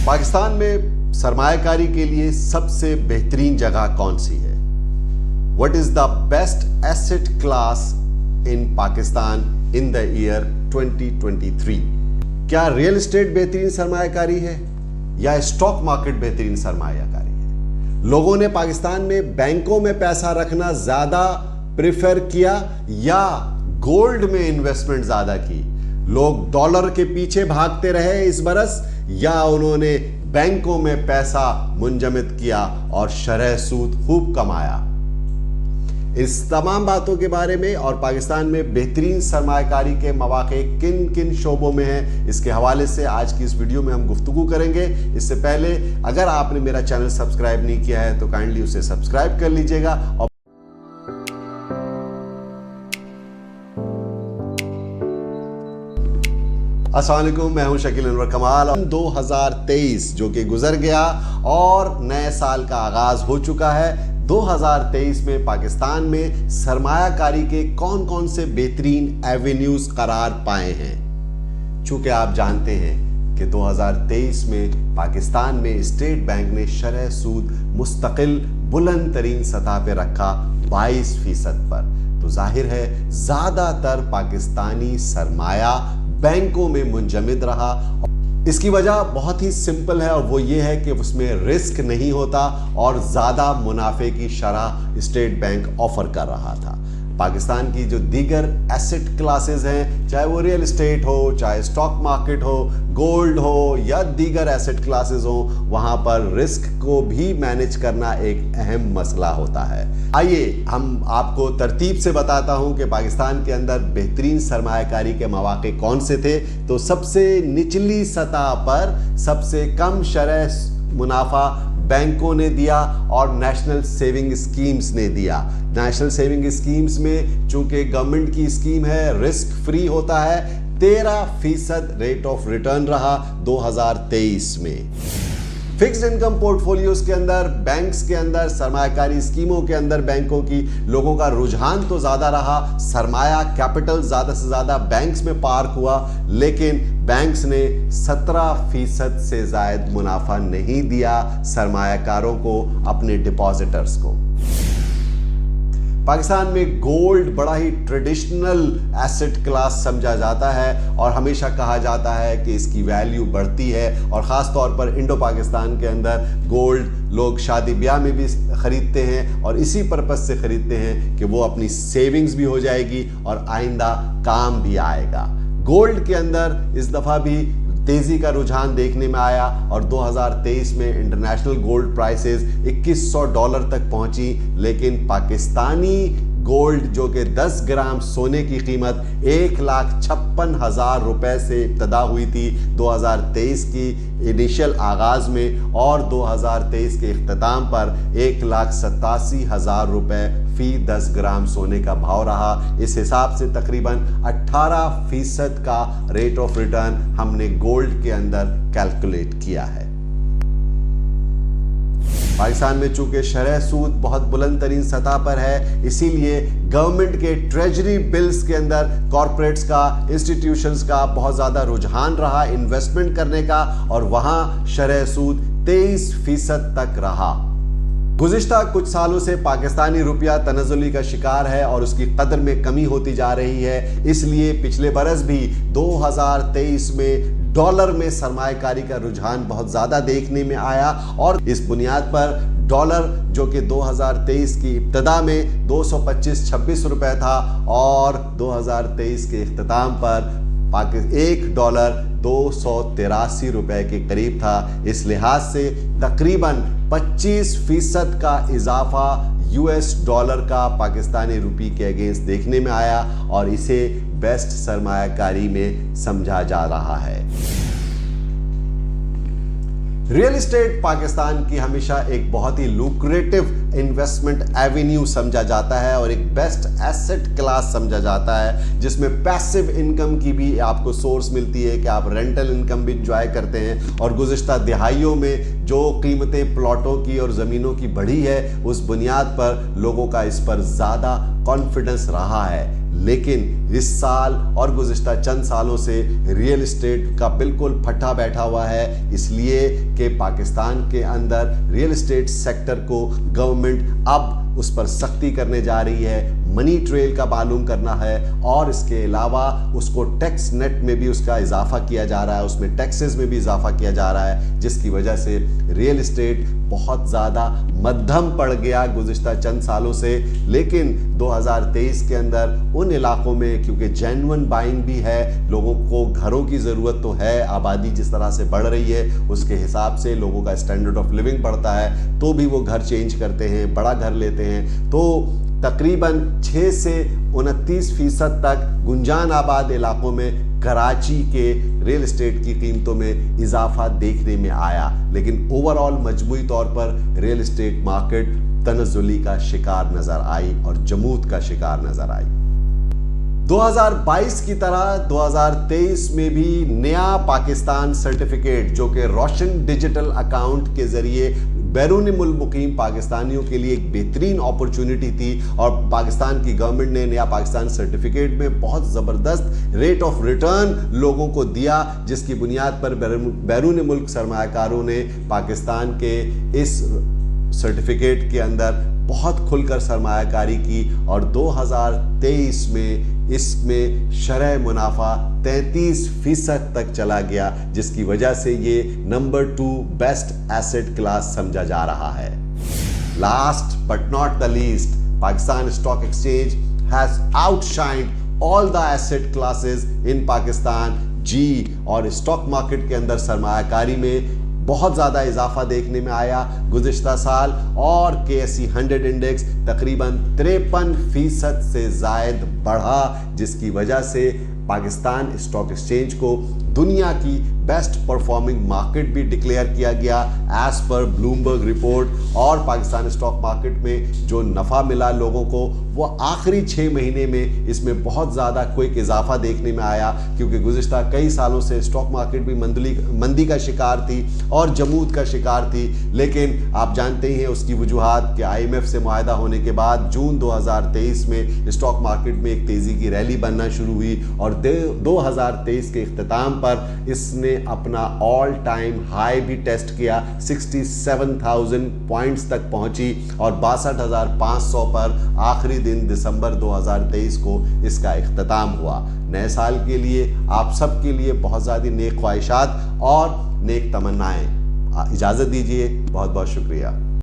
पाकिस्तान में सरमायाकारी के लिए सबसे बेहतरीन जगह कौन सी है? What is the best asset class in Pakistan in the year 2023? क्या रियल एस्टेट बेहतरीन सरमायाकारी है या स्टॉक मार्केट बेहतरीन सरमायाकारी है? लोगों ने पाकिस्तान में बैंकों में पैसा रखना ज्यादा प्रेफर किया या गोल्ड में इन्वेस्टमेंट ज्यादा की? लोग डॉलर के पीछे भागते रहे इस बरस या उन्होंने बैंकों में पैसा मुंजमद किया और शरह सूद खूब कमाया? इस तमाम बातों के बारे में और पाकिस्तान में बेहतरीन सरमायाकारी के मौके किन किन शोबों में हैं, इसके हवाले से आज की इस वीडियो में हम गुफ्तगू करेंगे। इससे पहले अगर आपने मेरा चैनल सब्सक्राइब नहीं किया है तो काइंडली उसे सब्सक्राइब कर लीजिएगा। और अस्सलाम वालेकुम, मैं हूं शकील अनवर कमाल। 2023 जो कि गुजर गया और नए साल का आगाज हो चुका है। 2023 में पाकिस्तान में सरमायाकारी के कौन कौन से बेहतरीन एवेन्यूज करार पाए हैं? चूंकि आप जानते हैं कि 2023 में पाकिस्तान में स्टेट बैंक ने शरह सूद मुस्तकिल बुलंद तरीन सतह पे रखा 22% पर, तो जाहिर है ज्यादातर पाकिस्तानी सरमाया बैंकों में मुंजमद रहा। इसकी वजह बहुत ही सिंपल है और वो ये है कि उसमें रिस्क नहीं होता और ज़्यादा मुनाफे की शरह स्टेट बैंक ऑफर कर रहा था। पाकिस्तान की जो दीगर एसेट क्लासेस हैं, चाहे वो रियल एस्टेट हो, चाहे स्टॉक मार्केट हो, गोल्ड हो या दीगर एसेट क्लासेस हो, वहाँ पर रिस्क को भी मैनेज करना एक अहम मसला होता है। आइए हम आपको तरतीब से बताता हूँ कि पाकिस्तान के अंदर बेहतरीन सरमायाकारी के मौके कौन से थे। तो सबसे निचली सतह पर सबसे कम शरह मुनाफा बैंकों ने दिया और नेशनल सेविंग स्कीम्स ने दिया। नेशनल सेविंग स्कीम्स में चूंकि गवर्नमेंट की स्कीम है, रिस्क फ्री होता है, 13% रेट ऑफ रिटर्न रहा 2023 में। फिक्स्ड इनकम पोर्टफोलियोज के अंदर, बैंक्स के अंदर, सरमायाकारी स्कीमों के अंदर बैंकों की लोगों का रुझान तो ज्यादा रहा, सरमाया कैपिटल ज्यादा से ज्यादा बैंक्स में पार्क हुआ, लेकिन बैंक्स ने 17% से ज्यादा मुनाफा नहीं दिया सरमायाकारों को, अपने डिपॉजिटर्स को। पाकिस्तान में गोल्ड बड़ा ही ट्रेडिशनल एसेट क्लास समझा जाता है और हमेशा कहा जाता है कि इसकी वैल्यू बढ़ती है, और ख़ास तौर पर इंडो पाकिस्तान के अंदर गोल्ड लोग शादी ब्याह में भी ख़रीदते हैं और इसी पर्पस से ख़रीदते हैं कि वो अपनी सेविंग्स भी हो जाएगी और आइंदा काम भी आएगा। गोल्ड के अंदर इस दफ़ा भी तेजी का रुझान देखने में आया और 2023 में इंटरनेशनल गोल्ड प्राइसेस $2100 तक पहुंची, लेकिन पाकिस्तानी गोल्ड जो कि 10 ग्राम सोने की कीमत 1,56,000 रुपए से इब्तदा हुई थी 2023 की इनिशियल आगाज में, और 2023 के इख्तिताम पर 1,87,000 रुपए फी 10 ग्राम सोने का भाव रहा। इस हिसाब से तकरीबन 18% का रेट ऑफ रिटर्न हमने गोल्ड के अंदर कैलकुलेट किया है। पाकिस्तान में चूंकि शरह सूद बहुत बुलंद तरीन सतह पर है, इसीलिए गवर्नमेंट के ट्रेजरी बिल्स के अंदर कॉरपोरेट्स का, इंस्टीट्यूशंस का बहुत ज़्यादा रुझान रहा इन्वेस्टमेंट करने का, और वहाँ शरह सूद 23% तक रहा। गुज़िश्ता कुछ सालों से पाकिस्तानी रुपया तनज़्ज़ुली का शिकार है और उसकी कदर में कमी होती जा रही है, इसलिए पिछले बरस भी 2023 में डॉलर में सरमायाकारी का रुझान बहुत ज़्यादा देखने में आया, और इस बुनियाद पर डॉलर जो कि 2023 की इब्तदा में 225-26 रुपए था और 2023 के इख्तिताम पर $1 283 रुपए के करीब था। इस लिहाज से तकरीबन 25% का इजाफा US डॉलर का पाकिस्तानी रुपये के अगेंस्ट देखने में आया और इसे बेस्ट सरमायाकारी में समझा जा रहा है। रियल एस्टेट पाकिस्तान की हमेशा एक बहुत ही लुक्रेटिव इन्वेस्टमेंट एवेन्यू समझा जाता है और एक बेस्ट एसेट क्लास समझा जाता है, जिसमें पैसिव इनकम की भी आपको सोर्स मिलती है कि आप रेंटल इनकम भी इंजॉय करते हैं। और गुज़िश्ता दिहाइयों में जो कीमतें प्लॉटों की और ज़मीनों की बढ़ी है, उस बुनियाद पर लोगों का इस पर ज़्यादा कॉन्फिडेंस रहा है। लेकिन इस साल और गुज़िश्ता चंद सालों से रियल एस्टेट का बिल्कुल फटा बैठा हुआ है, इसलिए कि पाकिस्तान के अंदर रियल एस्टेट सेक्टर को गवर्नमेंट अब उस पर सख्ती करने जा रही है, मनी ट्रेल का मालूम करना है, और इसके अलावा उसको टैक्स नेट में भी उसका इजाफा किया जा रहा है, उसमें टैक्सेस में भी इजाफा किया जा रहा है, जिसकी वजह से रियल एस्टेट बहुत ज़्यादा मध्यम पड़ गया गुज़िश्ता चंद सालों से। लेकिन 2023 के अंदर उन इलाकों में, क्योंकि जेन्युइन बाइंग भी है, लोगों को घरों की ज़रूरत तो है, आबादी जिस तरह से बढ़ रही है उसके हिसाब से लोगों का स्टैंडर्ड ऑफ लिविंग बढ़ता है, तो भी वो घर चेंज करते हैं, बड़ा घर लेते हैं। तो तकरीबन 6 से 29% तक गुंजान आबाद इलाकों में कराची के रियल एस्टेट की कीमतों में इजाफा देखने में आया। लेकिन ओवरऑल मजमूई तौर पर रियल एस्टेट मार्केट तनज़्ज़ुली का शिकार नज़र आई और जमूद का शिकार नज़र आई। 2022 की तरह 2023 में भी नया पाकिस्तान सर्टिफिकेट, जो कि रोशन डिजिटल अकाउंट के ज़रिए बैरून मुल्क मुकीम पाकिस्तानियों के लिए एक बेहतरीन अपॉर्चुनिटी थी, और पाकिस्तान की गवर्नमेंट ने नया पाकिस्तान सर्टिफिकेट में बहुत ज़बरदस्त रेट ऑफ रिटर्न लोगों को दिया, जिसकी बुनियाद पर बैरून मुल्क सरमायाकारों ने पाकिस्तान के इस सर्टिफिकेट के अंदर बहुत खुलकर सरमायाकारी की, और 2023 में इसमें शरह मुनाफा 33% तक चला गया, जिसकी वजह से ये नंबर 2 बेस्ट एसेट क्लास समझा जा रहा है। Last but not the least, Pakistan stock exchange has outshined all the asset classes in Pakistan. जी, और स्टॉक मार्केट के अंदर सरमायाकारी में बहुत ज़्यादा इजाफा देखने में आया गुज़िश्ता साल, और KSE 100 इंडेक्स तकरीबन 53% से ज़ायद बढ़ा, जिसकी वजह से पाकिस्तान स्टॉक एक्सचेंज को दुनिया की बेस्ट परफॉर्मिंग मार्केट भी डिक्लेयर किया गया एज पर ब्लूमबर्ग रिपोर्ट। और पाकिस्तान स्टॉक मार्केट में जो नफ़ा मिला लोगों को, वो आखिरी 6 महीने में इसमें बहुत ज़्यादा क्विक इजाफा देखने में आया, क्योंकि गुज़िश्ता कई सालों से स्टॉक मार्केट भी मंदी का शिकार थी और जमूद का शिकार थी। लेकिन आप जानते ही हैं उसकी वजूहात कि IMF से मुआहदा होने के बाद जून 2023 में स्टॉक मार्केट में एक तेज़ी की रैली बनना शुरू हुई, और 2023 के इख्तिताम पर इसने अपना ऑल टाइम हाई भी टेस्ट किया, 67,000 पॉइंट्स तक पहुंची, और 62,500 पर आखिरी दिन दिसंबर 2023 को इसका इख्तिताम हुआ। नए साल के लिए आप सब के लिए बहुत ज़्यादा नेक ख्वाहिशात और नेक तमन्नाएं। इजाज़त दीजिए, बहुत बहुत शुक्रिया।